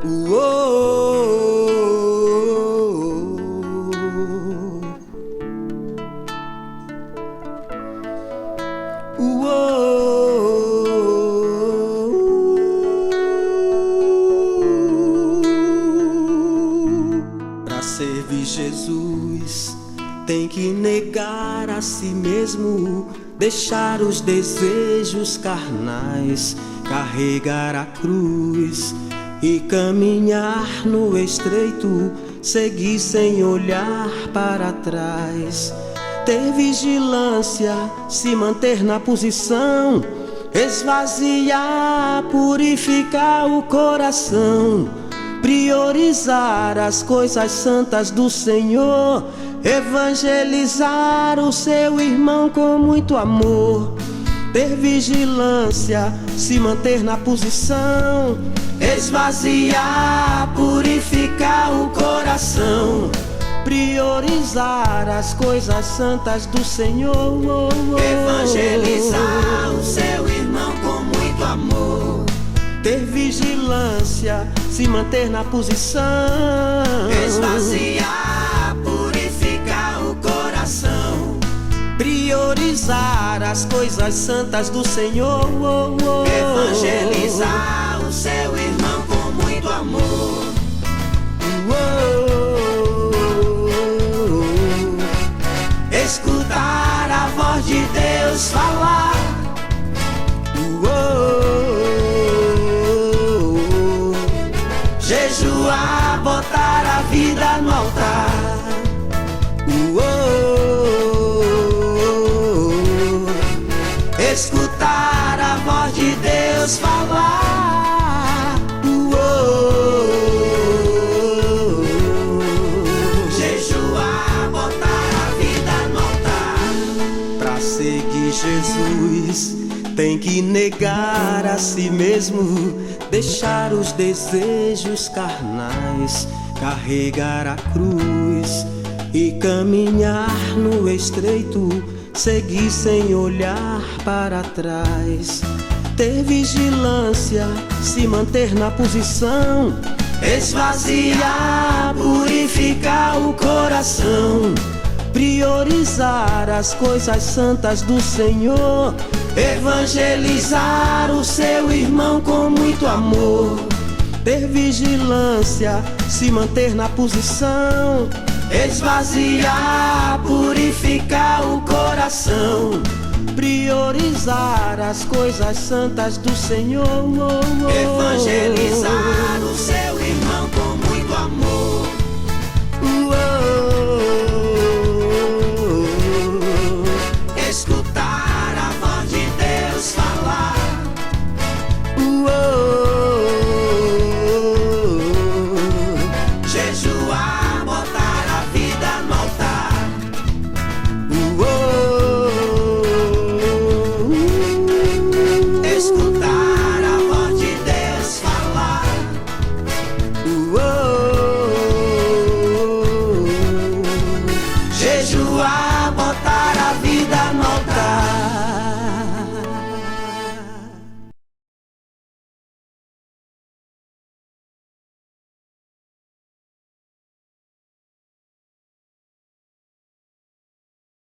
Para servir Jesus, tem que negar a si mesmo, deixar os desejos carnais, carregar a cruz e caminhar no estreito, seguir sem olhar para trás. Ter vigilância, se manter na posição, esvaziar, purificar o coração, priorizar as coisas santas do Senhor, evangelizar o seu irmão com muito amor. Ter vigilância, se manter na posição, esvaziar, purificar o coração, priorizar as coisas santas do Senhor, evangelizar o seu irmão com muito amor. Ter vigilância, se manter na posição, esvaziar, purificar o coração, priorizar as coisas santas do Senhor, evangelizar o seu irmão com muito amor. Escutar a voz de Deus falar, jejuar, botar a vida no altar, escutar a voz de Deus falar, jejuar, botar a vida no altar. pra seguir Jesus, tem que negar a si mesmo, deixar os desejos carnais, carregar a cruz e caminhar no estreito, seguir sem olhar para trás. Ter vigilância, se manter na posição, esvaziar, purificar o coração, priorizar as coisas santas do Senhor, evangelizar o seu irmão com muito amor. Ter vigilância, se manter na posição, esvaziar, purificar o coração, priorizar as coisas santas do Senhor, evangelizar